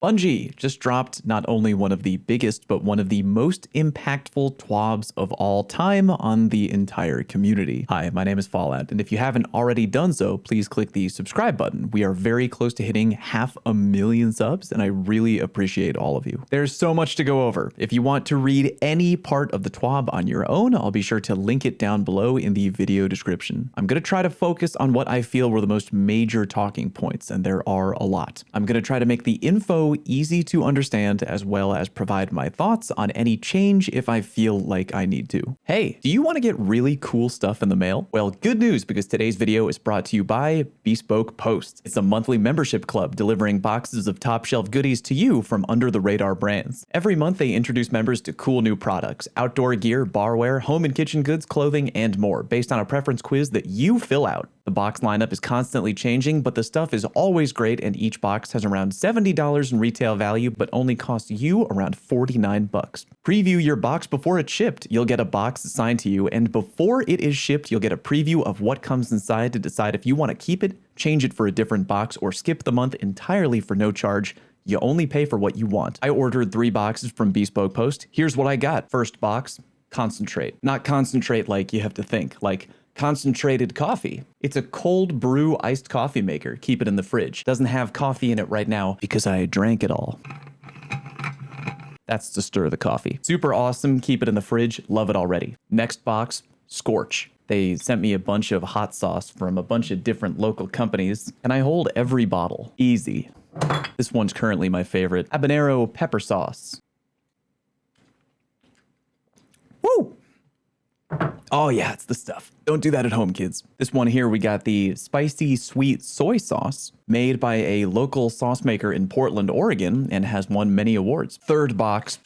Bungie just dropped not only one of the biggest, but one of the most impactful TWABs of all time on the entire community. Hi, my name is Fallout, and if you haven't already done so, please click the subscribe button. We are very close to hitting 500,000 subs, and I really appreciate all of you. There's so much to go over. If you want to read any part of the TWAB on your own, I'll be sure to link it down below in the video description. I'm going to try to focus on what I feel were the most major talking points, and there are a lot. I'm going to try to make the info easy to understand, as well as provide my thoughts on any change if I feel like I need to. Hey, do you want to get really cool stuff in the mail? Well, good news, because today's video is brought to you by Bespoke Post. It's a monthly membership club delivering boxes of top shelf goodies to you from under the radar brands. Every month they introduce members to cool new products, outdoor gear, barware, home and kitchen goods, clothing, and more, based on a preference quiz that you fill out. The box lineup is constantly changing, but the stuff is always great, and each box has around $70 in retail value, but only costs you around 49 bucks. Preview your box before it's shipped. You'll get a box assigned to you, and before it is shipped, you'll get a preview of what comes inside to decide if you want to keep it, change it for a different box, or skip the month entirely for no charge. You only pay for what you want. I ordered 3 boxes from Bespoke Post. Here's what I got. First box, concentrate. Not concentrate like you have to think, like concentrated coffee. It's a cold brew iced coffee maker. Keep it in the fridge. Doesn't have coffee in it right now because I drank it all. That's to stir the coffee. Super awesome. Keep it in the fridge. Love it already. Next box, Scorch. They sent me a bunch of hot sauce from a bunch of different local companies, and I hold every bottle. Easy. This one's currently my favorite. Habanero pepper sauce. Woo! Oh yeah, it's the stuff. Don't do that at home, kids. This one here, we got the spicy sweet soy sauce made by a local sauce maker in Portland, Oregon, and has won many awards. Third box,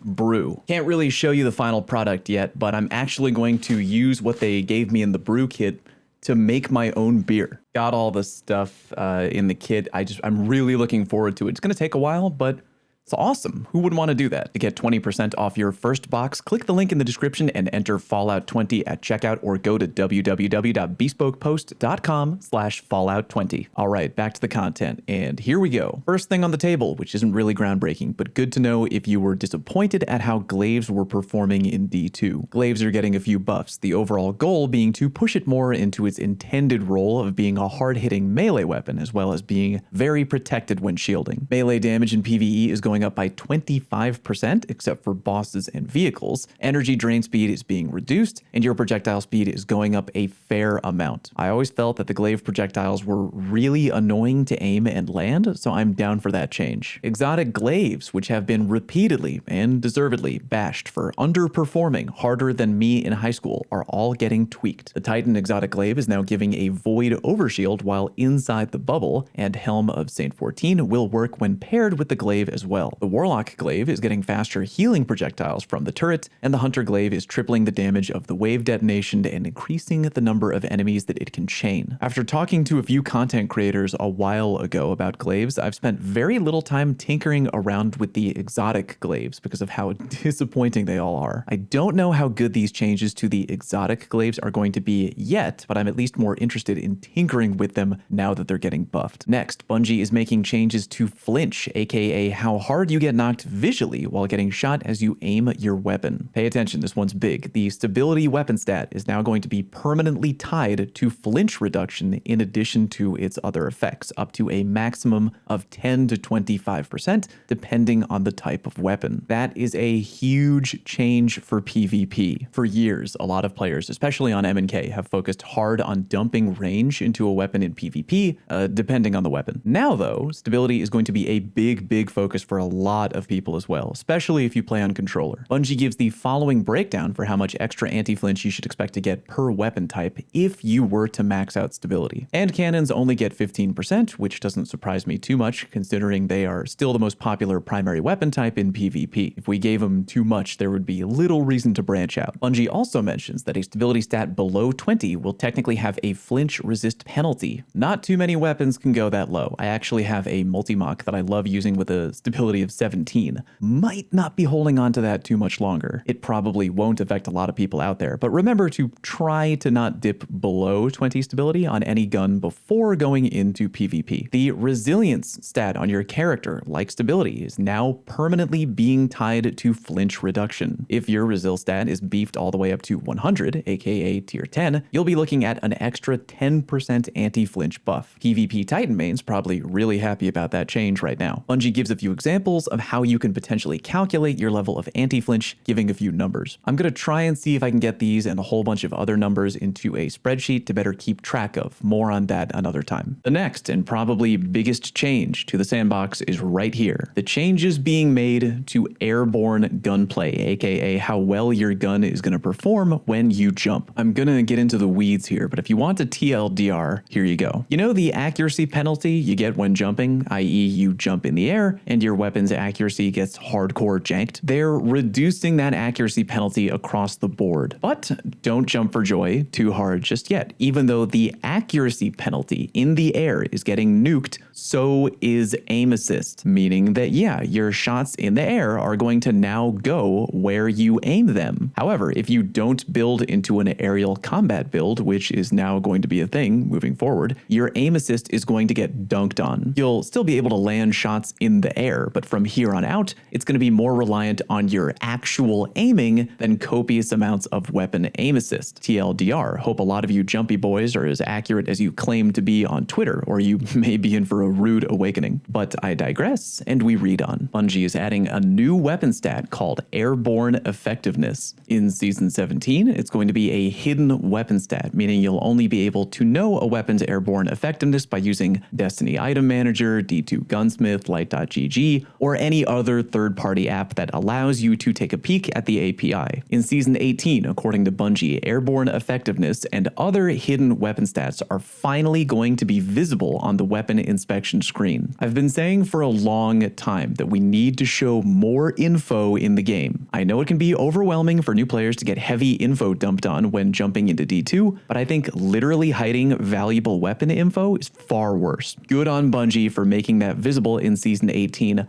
brew. Can't really show you the final product yet, but I'm actually going to use what they gave me in the brew kit to make my own beer. Got all the stuff in the kit. I'm really looking forward to it. It's gonna take a while, but it's awesome. Who wouldn't want to do that? To get 20% off your first box, click the link in the description and enter Fallout20 at checkout, or go to www.bespokepost.com/Fallout20. All right, back to the content, and here we go. First thing on the table, which isn't really groundbreaking, but good to know if you were disappointed at how Glaives were performing in D2. Glaives are getting a few buffs, the overall goal being to push it more into its intended role of being a hard-hitting melee weapon, as well as being very protected when shielding. Melee damage in PvE is going up by 25%, except for bosses and vehicles. Energy drain speed is being reduced, and your projectile speed is going up a fair amount. I always felt that the Glaive projectiles were really annoying to aim and land, so I'm down for that change. Exotic Glaives, which have been repeatedly and deservedly bashed for underperforming harder than me in high school, are all getting tweaked. The Titan Exotic Glaive is now giving a void overshield while inside the bubble, and Helm of Saint 14 will work when paired with the Glaive as well. The Warlock Glaive is getting faster healing projectiles from the turret, and the Hunter Glaive is tripling the damage of the wave detonation and increasing the number of enemies that it can chain. After talking to a few content creators a while ago about Glaives, I've spent very little time tinkering around with the exotic Glaives because of how disappointing they all are. I don't know how good these changes to the exotic Glaives are going to be yet, but I'm at least more interested in tinkering with them now that they're getting buffed. Next, Bungie is making changes to Flinch, aka how hard you get knocked visually while getting shot as you aim your weapon. Pay attention, this one's big. The stability weapon stat is now going to be permanently tied to flinch reduction in addition to its other effects, up to a maximum of 10 to 25%, depending on the type of weapon. That is a huge change for PvP. For years, a lot of players, especially on M&K, have focused hard on dumping range into a weapon in PvP, depending on the weapon. Now though, stability is going to be a big focus for a lot of people as well, especially if you play on controller. Bungie gives the following breakdown for how much extra anti-flinch you should expect to get per weapon type if you were to max out stability. And cannons only get 15%, which doesn't surprise me too much considering they are still the most popular primary weapon type in PvP. If we gave them too much, there would be little reason to branch out. Bungie also mentions that a stability stat below 20 will technically have a flinch resist penalty. Not too many weapons can go that low. I actually have a multi-mock that I love using with a stability stability of 17. Might not be holding on to that too much longer. It probably won't affect a lot of people out there, but remember to try to not dip below 20 stability on any gun before going into PvP. The resilience stat on your character, like stability, is now permanently being tied to flinch reduction. If your resil stat is beefed all the way up to 100, aka tier 10, you'll be looking at an extra 10% anti-flinch buff. PvP Titan mains probably really happy about that change right now. Bungie gives a few examples of how you can potentially calculate your level of anti-flinch, giving a few numbers. I'm gonna try and see if I can get these and a whole bunch of other numbers into a spreadsheet to better keep track of. More on that another time. The next and probably biggest change to the sandbox is right here. The changes being made to airborne gunplay, aka how well your gun is gonna perform when you jump. I'm gonna get into the weeds here, but if you want a TLDR, here you go. You know the accuracy penalty you get when jumping, i.e. you jump in the air and your weapon's accuracy gets hardcore janked? They're reducing that accuracy penalty across the board. But don't jump for joy too hard just yet. Even though the accuracy penalty in the air is getting nuked, so is aim assist, meaning that yeah, your shots in the air are going to now go where you aim them. However, if you don't build into an aerial combat build, which is now going to be a thing moving forward, your aim assist is going to get dunked on. You'll still be able to land shots in the air, but from here on out, it's going to be more reliant on your actual aiming than copious amounts of weapon aim assist. TLDR, hope a lot of you jumpy boys are as accurate as you claim to be on Twitter, or you may be in for a rude awakening. But I digress, and we read on. Bungie is adding a new weapon stat called Airborne Effectiveness. In Season 17, it's going to be a hidden weapon stat, meaning you'll only be able to know a weapon's airborne effectiveness by using Destiny Item Manager, D2 Gunsmith, Light.gg, or any other third-party app that allows you to take a peek at the API. In Season 18, according to Bungie, airborne effectiveness and other hidden weapon stats are finally going to be visible on the weapon inspection screen. I've been saying for a long time that we need to show more info in the game. I know it can be overwhelming for new players to get heavy info dumped on when jumping into D2, but I think literally hiding valuable weapon info is far worse. Good on Bungie for making that visible in Season 18.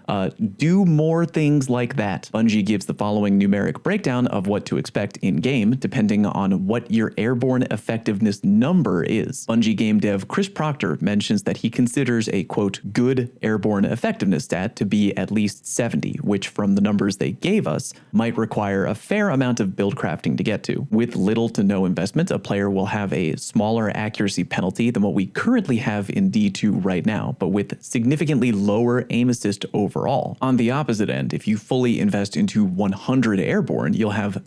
Do more things like that. Bungie gives the following numeric breakdown of what to expect in-game, depending on what your airborne effectiveness number is. Bungie game dev Chris Proctor mentions that he considers a, quote, good airborne effectiveness stat to be at least 70, which from the numbers they gave us, might require a fair amount of build crafting to get to. With little to no investment, a player will have a smaller accuracy penalty than what we currently have in D2 right now, but with significantly lower aim assist overall. On the opposite end, if you fully invest into 100 airborne, you'll have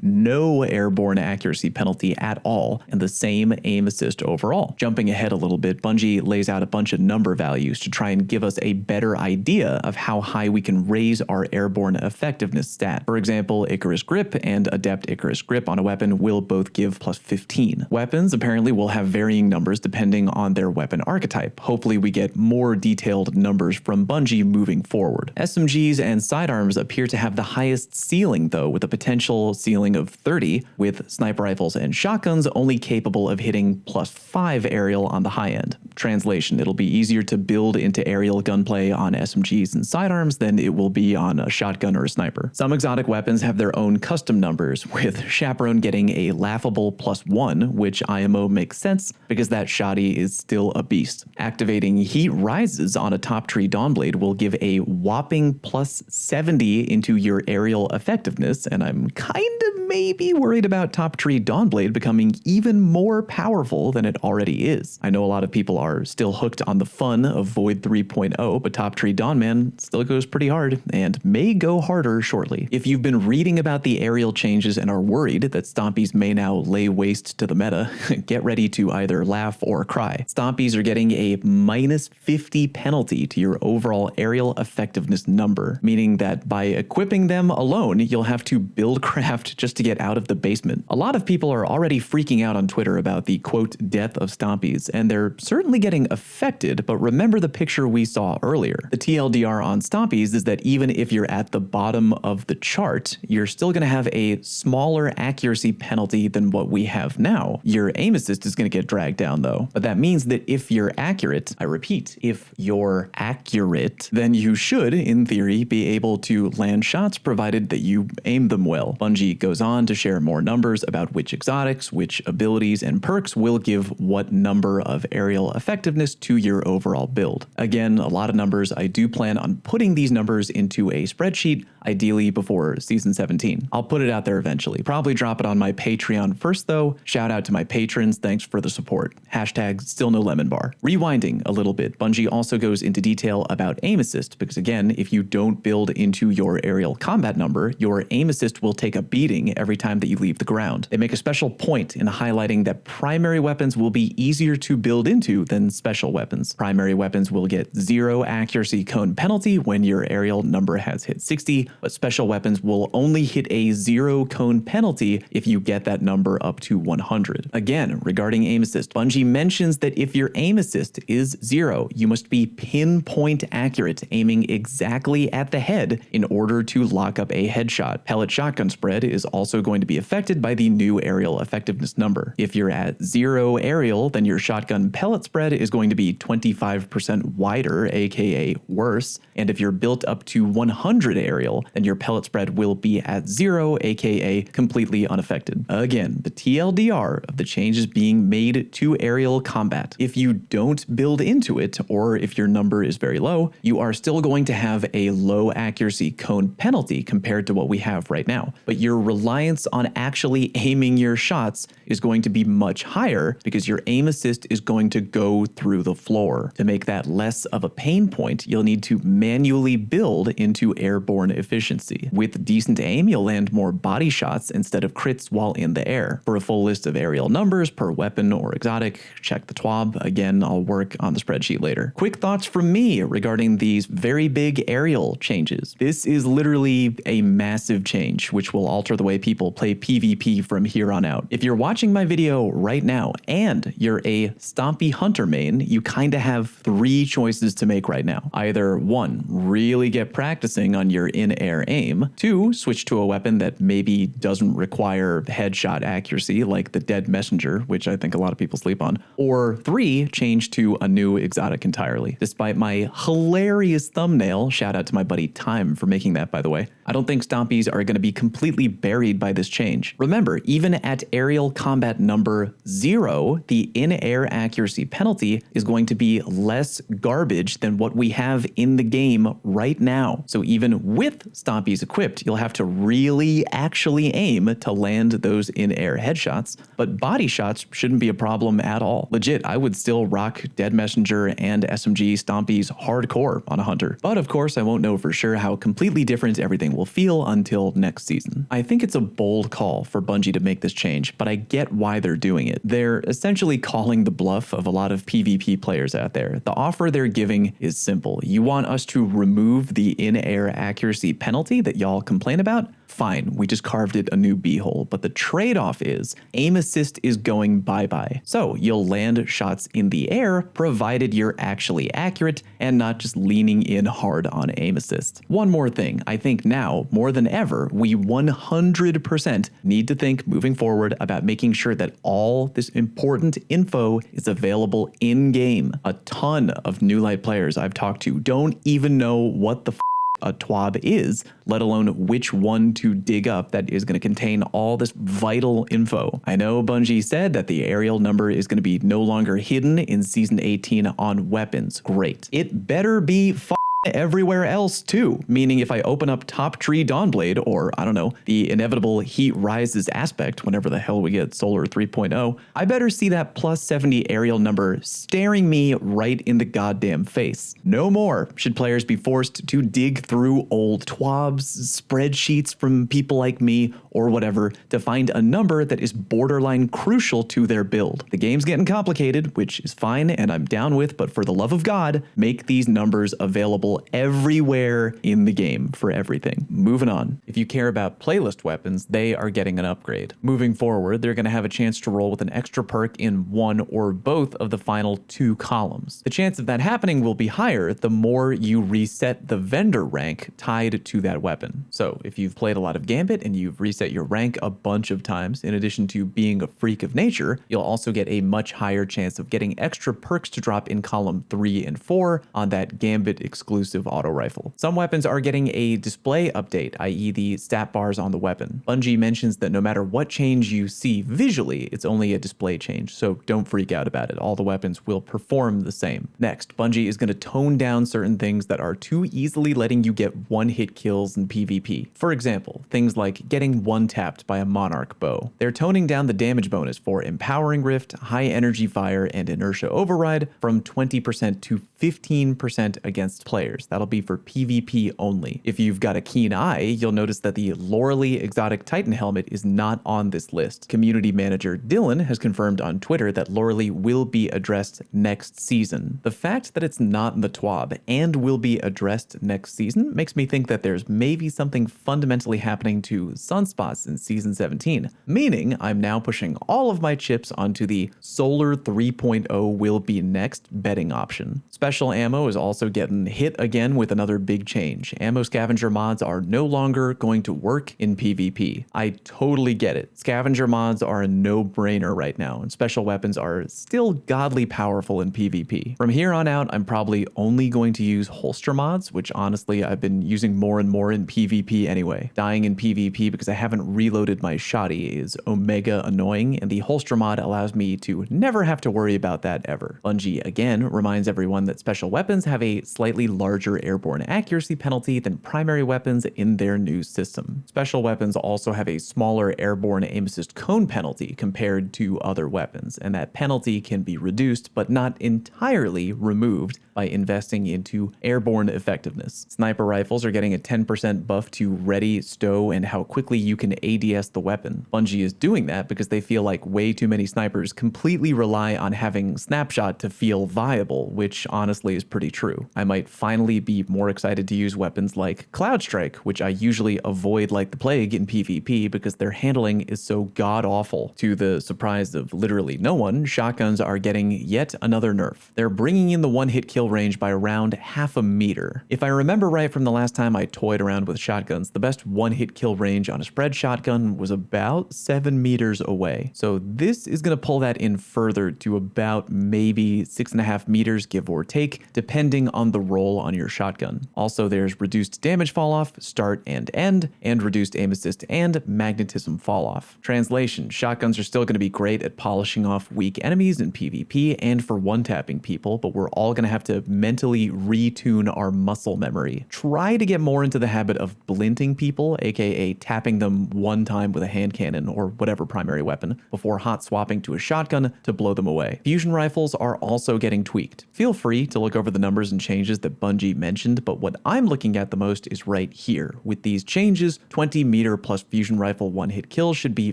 no airborne accuracy penalty at all, and the same aim assist overall. Jumping ahead a little bit, Bungie lays out a bunch of number values to try and give us a better idea of how high we can raise our airborne effectiveness stat. For example, Icarus Grip and Adept Icarus Grip on a weapon will both give plus 15. Weapons apparently will have varying numbers depending on their weapon archetype. Hopefully we get more detailed numbers from Bungie moving forward. SMGs and sidearms appear to have the highest ceiling though, with a potential ceiling of 30, with sniper rifles and shotguns only capable of hitting plus 5 aerial on the high end. Translation, it'll be easier to build into aerial gunplay on SMGs and sidearms than it will be on a shotgun or a sniper. Some exotic weapons have their own custom numbers, with Chaperone getting a laughable +1, which IMO makes sense because that shoddy is still a beast. Activating Heat Rises on a Top Tree Dawnblade will give a whopping +70 into your aerial effectiveness, and I'm kind of maybe worried about Top Tree Dawnblade becoming even more powerful than it already is. I know a lot of people are still hooked on the fun of Void 3.0, but Top Tree Dawnman still goes pretty hard and may go harder shortly. If you've been reading about the aerial changes and are worried that Stompies may now lay waste to the meta, get ready to either laugh or cry. Stompies are getting a -50 penalty to your overall aerial effectiveness number, meaning that by equipping them alone, you'll have to build craft just to get out of the basement. A lot of people are already freaking out on Twitter about the quote death of Stompies, and they're certainly getting affected, but remember the picture we saw earlier. The TLDR on Stompies is that even if you're at the bottom of the chart, you're still going to have a smaller accuracy penalty than what we have now. Your aim assist is going to get dragged down though, but that means that if you're accurate, I repeat, if you're accurate, then you should, in theory, be able to land shots provided that you aim them well. Bungie goes on to share more numbers about which exotics, which abilities, and perks will give what number of aerial effectiveness to your overall build. Again, a lot of numbers. I do plan on putting these numbers into a spreadsheet, ideally before Season 17. I'll put it out there eventually. Probably drop it on my Patreon first though. Shout out to my patrons, thanks for the support. Hashtag still no lemon bar. Rewinding a little bit, Bungie also goes into detail about aim assist, because again, if you don't build into your aerial combat number, your aim assist will take a beating every time that you leave the ground. They make a special point in highlighting that primary weapons will be easier to build into than special weapons. Primary weapons will get 0 accuracy cone penalty when your aerial number has hit 60, but special weapons will only hit a 0 cone penalty if you get that number up to 100. Again, regarding aim assist, Bungie mentions that if your aim assist is 0, you must be pinpoint accurate, aiming exactly at the head in order to lock up a headshot. Pellet shotgun spread is also going to be affected by the new aerial effectiveness number. If you're at 0 aerial, then your shotgun pellet spread is going to be 25% wider, aka worse, and if you're built up to 100 aerial, then your pellet spread will be at 0, aka completely unaffected. Again, the TLDR of the changes being made to aerial combat. If you don't build into it, or if your number is very low, you are still going to have a low accuracy cone penalty compared to what we have right now. But your reliance on actually aiming your shots is going to be much higher because your aim assist is going to go through the floor. To make that less of a pain point, you'll need to manually build into airborne efficiency. With decent aim, you'll land more body shots instead of crits while in the air. For a full list of aerial numbers per weapon or exotic, check the TWAB. Again, I'll work on the spreadsheet later. Quick thoughts from me regarding these very big aerial changes. This is literally a massive change, which will alter the way people play PvP from here on out. If you're watching my video right now and you're a Stompy Hunter main, you kind of have 3 choices to make right now. Either 1, really get practicing on your in-air aim. 2, switch to a weapon that maybe doesn't require headshot accuracy like the Dead Messenger, which I think a lot of people sleep on. Or 3, change to a new exotic entirely. Despite my hilarious thumbnail, shout out to my buddy Time for making that, by the way, I don't think Stompies are going to be completely buried by this change. Remember, even at aerial combat number 0, the in-air accuracy penalty is going to be less garbage than what we have in the game right now. So even with Stompies equipped, you'll have to really actually aim to land those in-air headshots, but body shots shouldn't be a problem at all. Legit, I would still rock Dead Messenger and SMG Stompies hardcore on a hunter. But of course, I won't know for sure how completely different everything will feel until next season. I think it's a bold call for Bungie to make this change, but I get why they're doing it. They're essentially calling the bluff of a lot of PvP players out there. The offer they're giving is simple. You want us to remove the in-air accuracy penalty that y'all complain about? Fine, we just carved it a new beehole, but the trade-off is aim assist is going bye-bye. So you'll land shots in the air provided you're actually accurate and not just leaning in hard on aim assist. One more thing, I think now more than ever, we 100% need to think moving forward about making sure that all this important info is available in-game. A ton of New Light players I've talked to don't even know what the a TWAB is, let alone which one to dig up that is going to contain all this vital info. I know Bungie said that the aerial number is going to be no longer hidden in Season 18 on weapons. Great. It better be everywhere else too, meaning if I open up Top Tree Dawnblade, or I don't know, the inevitable Heat Rises aspect whenever the hell we get Solar 3.0, I better see that plus 70 aerial number staring me right in the goddamn face. No more should players be forced to dig through old TWABs, spreadsheets from people like me, or whatever, to find a number that is borderline crucial to their build. The game's getting complicated, which is fine and I'm down with, but for the love of God, make these numbers available available everywhere in the game for everything. Moving on. If you care about playlist weapons, they are getting an upgrade. Moving forward, they're going to have a chance to roll with an extra perk in one or both of the final 2 columns. The chance of that happening will be higher the more you reset the vendor rank tied to that weapon. So if you've played a lot of Gambit and you've reset your rank a bunch of times, in addition to being a freak of nature, you'll also get a much higher chance of getting extra perks to drop in column 3 and 4 on that Gambit exclusive auto rifle. Some weapons are getting a display update, i.e. the stat bars on the weapon. Bungie mentions that no matter what change you see visually, it's only a display change, so don't freak out about it. All the weapons will perform the same. Next, Bungie is going to tone down certain things that are too easily letting you get one-hit kills in PvP. For example, things like getting one-tapped by a Monarch bow. They're toning down the damage bonus for Empowering Rift, High Energy Fire, and Inertia Override from 20% to 15% against players. That'll be for PvP only. If you've got a keen eye, you'll notice that the Loreley Exotic Titan helmet is not on this list. Community manager Dylan has confirmed on Twitter that Loreley will be addressed next season. The fact that it's not in the TWAB and will be addressed next season makes me think that there's maybe something fundamentally happening to sunspots in season 17, meaning I'm now pushing all of my chips onto the Solar 3.0 will be next betting option. Special ammo is also getting hit again with another big change. Ammo scavenger mods are no longer going to work in PvP. I totally get it. Scavenger mods are a no-brainer right now, and special weapons are still godly powerful in PvP. From here on out, I'm probably only going to use holster mods, which honestly I've been using more and more in PvP anyway. Dying in PvP because I haven't reloaded my shoddy is omega annoying, and the holster mod allows me to never have to worry about that ever. Bungie again reminds everyone that special weapons have a slightly larger airborne accuracy penalty than primary weapons in their new system. Special weapons also have a smaller airborne aim assist cone penalty compared to other weapons, and that penalty can be reduced but not entirely removed by investing into airborne effectiveness. Sniper rifles are getting a 10% buff to ready, stow, and how quickly you can ADS the weapon. Bungie is doing that because they feel like way too many snipers completely rely on having snapshot to feel viable, which honestly is pretty true. I might finally be more excited to use weapons like Cloud Strike, which I usually avoid like the plague in PvP because their handling is so god-awful. To the surprise of literally no one, shotguns are getting yet another nerf. They're bringing in the one-hit kill range by around half a meter. If I remember right from the last time I toyed around with shotguns, the best one-hit kill range on a spread shotgun was about 7 meters away. So this is going to pull that in further to about maybe 6.5 meters, give or take, depending on the roll on your shotgun. Also, there's reduced damage fall off, start and end, and reduced aim assist and magnetism fall off. Translation: shotguns are still going to be great at polishing off weak enemies in PvP and for one-tapping people, but we're all going to have to mentally retune our muscle memory. Try to get more into the habit of blinting people, aka tapping them one time with a hand cannon or whatever primary weapon, before hot swapping to a shotgun to blow them away. Fusion rifles are also getting tweaked. Feel free to look over the numbers and changes that Bungie mentioned, but what I'm looking at the most is right here. With these changes, 20 meter plus fusion rifle one-hit kills should be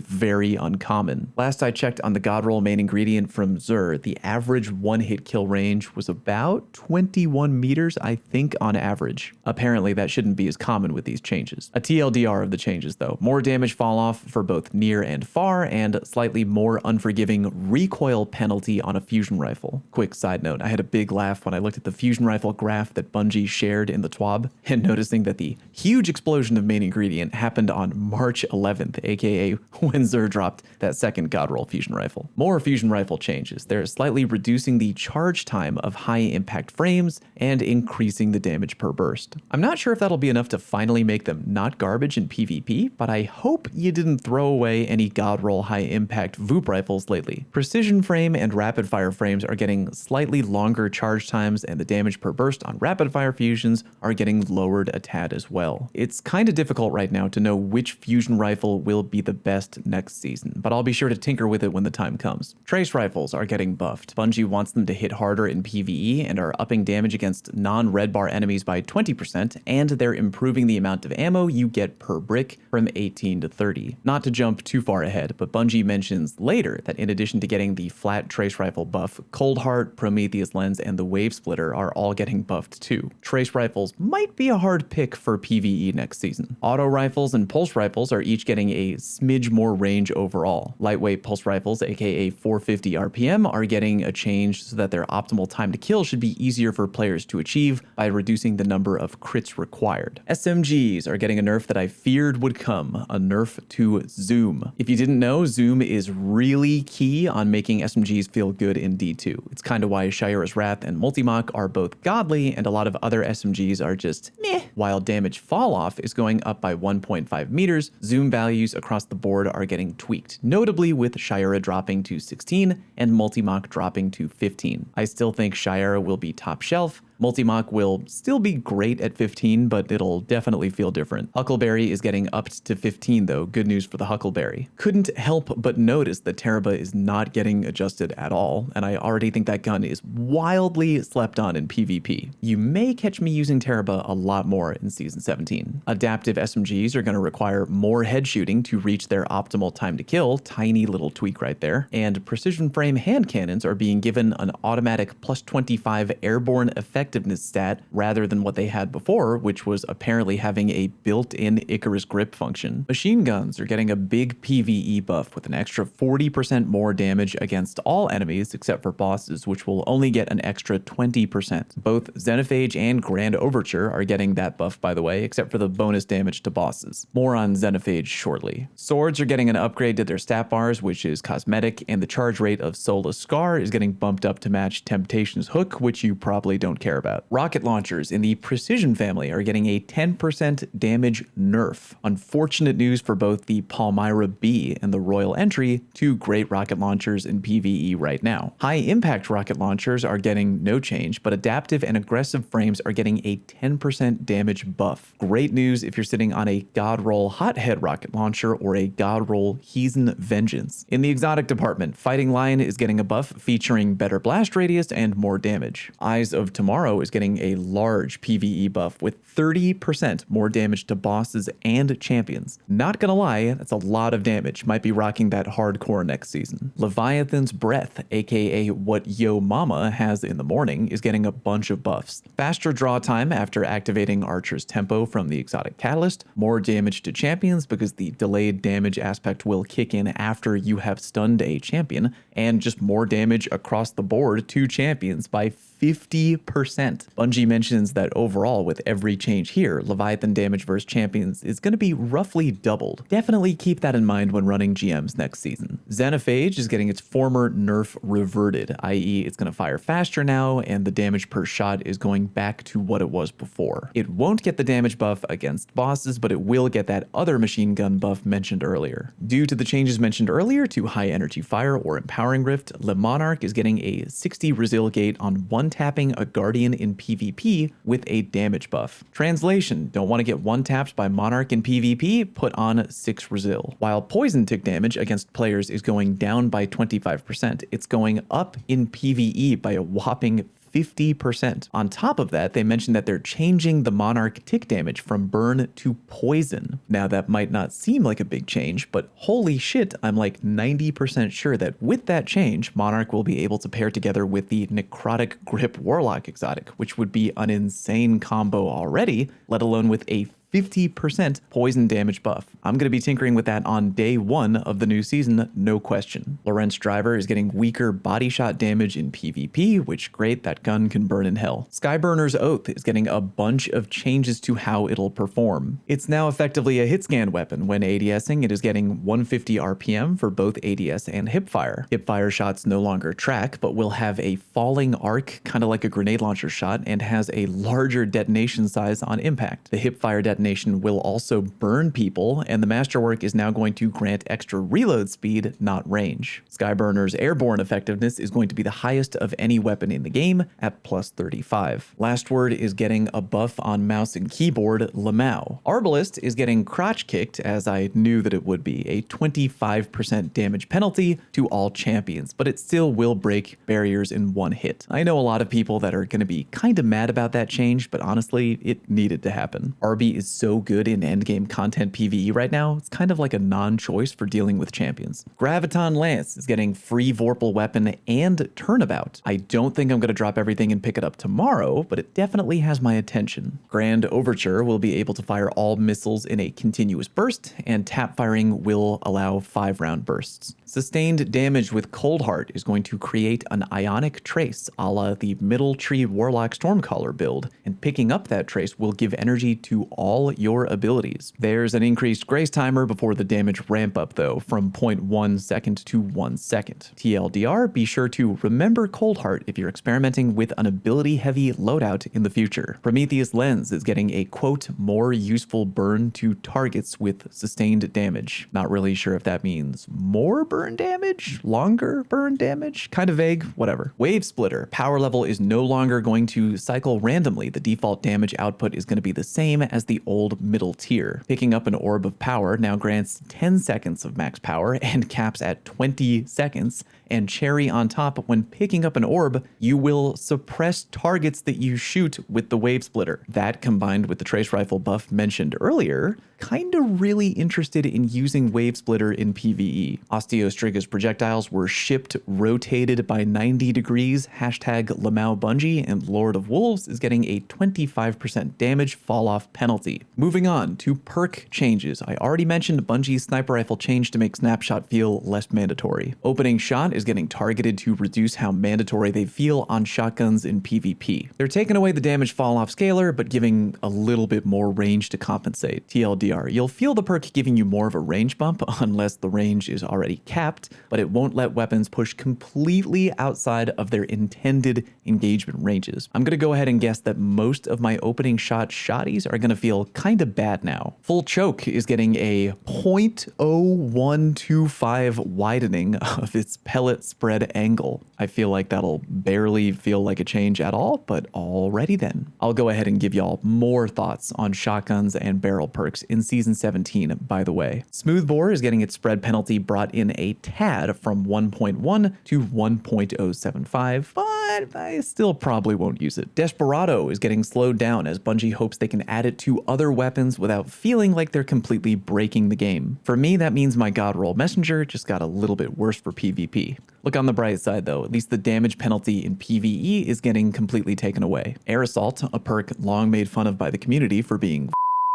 very uncommon. Last I checked on the Godroll main ingredient from Xur, the average one-hit kill range was about 21 meters, I think, on average. Apparently that shouldn't be as common with these changes. A TLDR of the changes though: more damage fall off for both near and far, and slightly more unforgiving recoil penalty on a fusion rifle. Quick side note, I had a big laugh when I looked at the fusion rifle graph that Bungie shared in the TWAB, and noticing that the huge explosion of main ingredient happened on March 11th, aka when Xur dropped that second Godroll fusion rifle. More fusion rifle changes. They're slightly reducing the charge time of high impact frames and increasing the damage per burst. I'm not sure if that'll be enough to finally make them not garbage in PvP, but I hope you didn't throw away any Godroll high impact VOOP rifles lately. Precision frame and rapid fire frames are getting slightly longer charge times, and the damage per burst on rapid fire fusions are getting lowered a tad as well. It's kind of difficult right now to know which fusion rifle will be the best next season, but I'll be sure to tinker with it when the time comes. Trace rifles are getting buffed. Bungie wants them to hit harder in PvE and are upping damage against non-red bar enemies by 20%, and they're improving the amount of ammo you get per brick from 18 to 30. Not to jump too far ahead, but Bungie mentions later that in addition to getting the flat trace rifle buff, Cold Heart, Prometheus Lens, and the Wave Splitter are all getting buffed too. Trace rifles might be a hard pick for PvE next season. Auto rifles and pulse rifles are each getting a smidge more range overall. Lightweight pulse rifles, aka 450 RPM, are getting a change so that their optimal time to kill should be easier for players to achieve by reducing the number of crits required. SMGs are getting a nerf that I feared would come, a nerf to zoom. If you didn't know, zoom is really key on making SMGs feel good in D2. It's kind of why Shayura's Wrath and Multimach are both godly, and a lot of other SMGs are just meh. While damage falloff is going up by 1.5 meters, zoom values across the board are getting tweaked, notably with Shayura dropping to 16 and Multimach dropping to 15. I still think Shayura will be top shelf. Multimach will still be great at 15, but it'll definitely feel different. Huckleberry is getting upped to 15 though, good news for the Huckleberry. Couldn't help but notice that Teraba is not getting adjusted at all, and I already think that gun is wildly slept on in PvP. You may catch me using Teraba a lot more in Season 17. Adaptive SMGs are going to require more head shooting to reach their optimal time to kill, tiny little tweak right there, and precision frame hand cannons are being given an automatic plus 25 airborne effectiveness stat rather than what they had before, which was apparently having a built-in Icarus grip function. Machine guns are getting a big PvE buff with an extra 40% more damage against all enemies except for bosses, which will only get an extra 20%. Both Xenophage and Grand Overture are getting that buff, by the way, except for the bonus damage to bosses. More on Xenophage shortly. Swords are getting an upgrade to their stat bars, which is cosmetic, and the charge rate of Sola's Scar is getting bumped up to match Temptation's Hook, which you probably don't care about. Rocket launchers in the Precision family are getting a 10% damage nerf. Unfortunate news for both the Palmyra B and the Royal Entry, two great rocket launchers in PvE right now. High impact rocket launchers are getting no change, but adaptive and aggressive frames are getting a 10% damage buff. Great news if you're sitting on a God Roll Hothead rocket launcher or a God Roll Heathen Vengeance. In the exotic department, Fighting Lion is getting a buff featuring better blast radius and more damage. Eyes of Tomorrow is getting a large PvE buff with 30% more damage to bosses and champions. Not gonna lie, that's a lot of damage. Might be rocking that hardcore next season. Leviathan's Breath, aka what Yo Mama has in the morning, is getting a bunch of buffs. Faster draw time after activating Archer's Tempo from the exotic catalyst, more damage to champions because the delayed damage aspect will kick in after you have stunned a champion, and just more damage across the board to champions by 50%. Bungie mentions that overall, with every change here, Leviathan damage versus champions is going to be roughly doubled. Definitely keep that in mind when running GMs next season. Xenophage is getting its former nerf reverted, i.e. it's going to fire faster now, and the damage per shot is going back to what it was before. It won't get the damage buff against bosses, but it will get that other machine gun buff mentioned earlier. Due to the changes mentioned earlier to high energy fire or empowering rift, Le Monarch is getting a 60 resil gate on one-tapping a Guardian in PvP with a damage buff. Translation: don't want to get one-tapped by Monarch in PvP? Put on 6 resil. While poison tick damage against players is going down by 25%, it's going up in PvE by a whopping 50%. On top of that, they mentioned that they're changing the Monarch tick damage from burn to poison. Now that might not seem like a big change, but holy shit, I'm like 90% sure that with that change, Monarch will be able to pair together with the Necrotic Grip Warlock exotic, which would be an insane combo already, let alone with a 50% poison damage buff. I'm going to be tinkering with that on day 1 of the new season, no question. Lorentz Driver is getting weaker body shot damage in PvP, which great, that gun can burn in hell. Skyburner's Oath is getting a bunch of changes to how it'll perform. It's now effectively a hit scan weapon. When ADSing, it is getting 150 RPM for both ADS and hipfire. Hipfire shots no longer track, but will have a falling arc, kind of like a grenade launcher shot, and has a larger detonation size on impact. The hipfire detonation will also burn people, and the masterwork is now going to grant extra reload speed, not range. Skyburner's airborne effectiveness is going to be the highest of any weapon in the game at plus 35. Last Word is getting a buff on mouse and keyboard, Lamau. Arbalist is getting crotch kicked, as I knew that it would be, a 25% damage penalty to all champions, but it still will break barriers in one hit. I know a lot of people that are going to be kind of mad about that change, but honestly, it needed to happen. Arby is so good in endgame content PvE right now, it's kind of like a non-choice for dealing with champions. Graviton Lance is getting free Vorpal weapon and turnabout. I don't think I'm going to drop everything and pick it up tomorrow, but it definitely has my attention. Grand Overture will be able to fire all missiles in a continuous burst, and tap firing will allow 5-round bursts. Sustained damage with Cold Heart is going to create an ionic trace a la the Middle Tree Warlock Stormcaller build, and picking up that trace will give energy to all your abilities. There's an increased grace timer before the damage ramp up though, from 0.1 second to 1 second. TLDR, be sure to remember Cold Heart if you're experimenting with an ability heavy loadout in the future. Prometheus Lens is getting a quote more useful burn to targets with sustained damage. Not really sure if that means more burn damage, longer burn damage, kind of vague, whatever. Wave Splitter, power level is no longer going to cycle randomly. The default damage output is going to be the same as the old middle tier. Picking up an orb of power now grants 10 seconds of max power and caps at 20 seconds. And cherry on top, when picking up an orb, you will suppress targets that you shoot with the Wave Splitter. That combined with the Trace Rifle buff mentioned earlier, kinda really interested in using Wave Splitter in PvE. Osteostriga's projectiles were shipped rotated by 90 degrees, hashtag Lamau Bungie, and Lord of Wolves is getting a 25% damage fall off penalty. Moving on to perk changes. I already mentioned Bungie's sniper rifle change to make snapshot feel less mandatory. Opening shot is getting targeted to reduce how mandatory they feel on shotguns in PvP. They're taking away the damage fall off scaler, but giving a little bit more range to compensate. TLDR, you'll feel the perk giving you more of a range bump unless the range is already capped, but it won't let weapons push completely outside of their intended engagement ranges. I'm gonna go ahead and guess that most of my opening shot shotties are gonna feel kinda bad now. Full Choke is getting a 0.0125 widening of its pellet spread angle. I feel like that'll barely feel like a change at all, but alrighty then. I'll go ahead and give y'all more thoughts on shotguns and barrel perks in Season 17, by the way. Smoothbore is getting its spread penalty brought in a tad from 1.1 to 1.075, but I still probably won't use it. Desperado is getting slowed down as Bungie hopes they can add it to other weapons without feeling like they're completely breaking the game. For me, that means my God Roll Messenger just got a little bit worse for PvP. Look on the bright side though, at least the damage penalty in PvE is getting completely taken away. Air Assault, a perk long made fun of by the community for being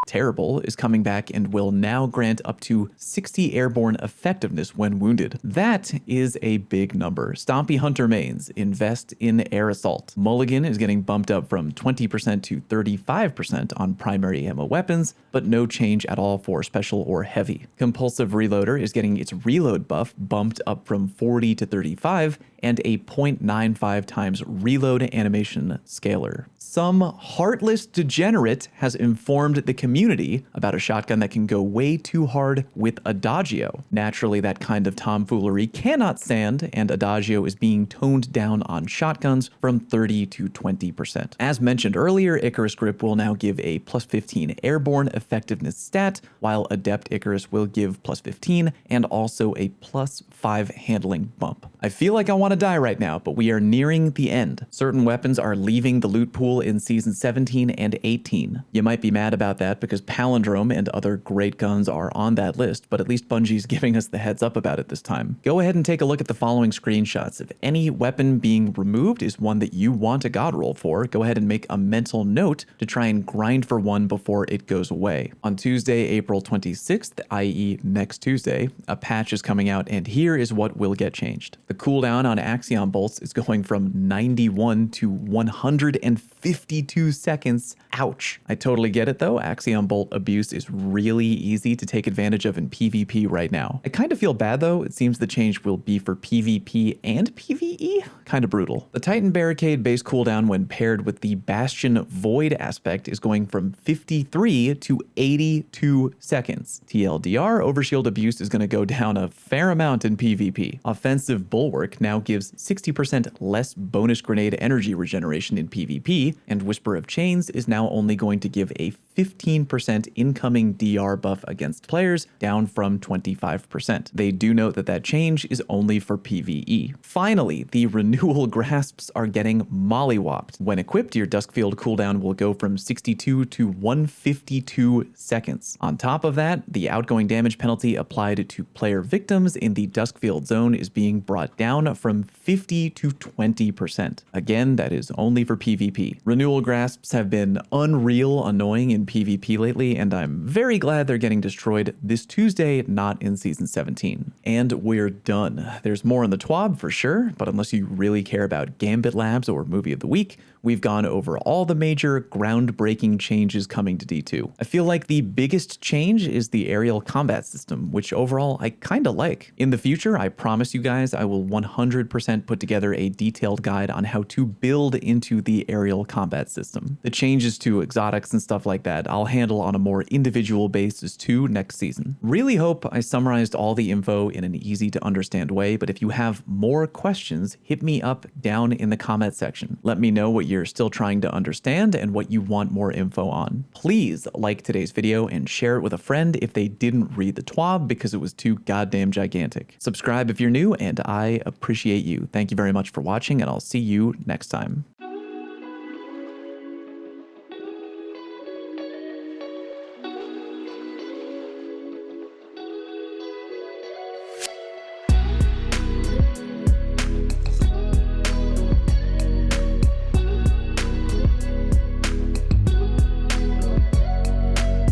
terrible, is coming back and will now grant up to 60 airborne effectiveness when wounded. That is a big number. Stompy Hunter mains invest in Air Assault. Mulligan is getting bumped up from 20% to 35% on primary ammo weapons, but no change at all for special or heavy. Compulsive Reloader is getting its reload buff bumped up from 40 to 35 and a 0.95 times reload animation scaler. Some heartless degenerate has informed the community about a shotgun that can go way too hard with Adagio. Naturally, that kind of tomfoolery cannot stand, and Adagio is being toned down on shotguns from 30 to 20%. As mentioned earlier, Icarus Grip will now give a plus 15 airborne effectiveness stat, while Adept Icarus will give plus 15 and also a plus 5 handling bump. I feel like I want to die right now, but we are nearing the end. Certain weapons are leaving the loot pool in Season 17 and 18. You might be mad about that because Palindrome and other great guns are on that list, but at least Bungie's giving us the heads up about it this time. Go ahead and take a look at the following screenshots. If any weapon being removed is one that you want a God roll for, go ahead and make a mental note to try and grind for one before it goes away. On Tuesday, April 26th, i.e. next Tuesday, a patch is coming out, and here is what will get changed. The cooldown on Axion bolts is going from 91 to 152 seconds. Ouch. I totally get it though. Axion bolt abuse is really easy to take advantage of in PvP right now. I kind of feel bad though. It seems the change will be for PvP and PvE. Kind of brutal. The Titan Barricade base cooldown when paired with the Bastion Void aspect is going from 53 to 82 seconds. TLDR, overshield abuse is going to go down a fair amount in PvP. Offensive Bulwark now gives 60% less bonus grenade energy regeneration in PvP, and Whisper of Chains is now only going to give a 15% incoming DR buff against players, down from 25%. They do note that that change is only for PvE. Finally, the renewal grasps are getting mollywopped. When equipped, your Duskfield cooldown will go from 62 to 152 seconds. On top of that, the outgoing damage penalty applied to player victims in the Duskfield zone is being brought down from 50 to 20%. Again, that is only for PvP. Renewal grasps have been unreal annoying in PvP lately, and I'm very glad they're getting destroyed this Tuesday, not in Season 17. And we're done. There's more in the TWAB for sure, but unless you really care about Gambit Labs or Movie of the Week, we've gone over all the major groundbreaking changes coming to D2. I feel like the biggest change is the aerial combat system, which overall I kinda like. In the future, I promise you guys I will 100% put together a detailed guide on how to build into the aerial combat system. The changes to exotics and stuff like that I'll handle on a more individual basis too next season. Really hope I summarized all the info in an easy to understand way, but if you have more questions, hit me up down in the comment section. Let me know what you're still trying to understand and what you want more info on. Please like today's video and share it with a friend if they didn't read the TWAB because it was too goddamn gigantic. Subscribe if you're new, and I appreciate you. Thank you very much for watching, and I'll see you next time.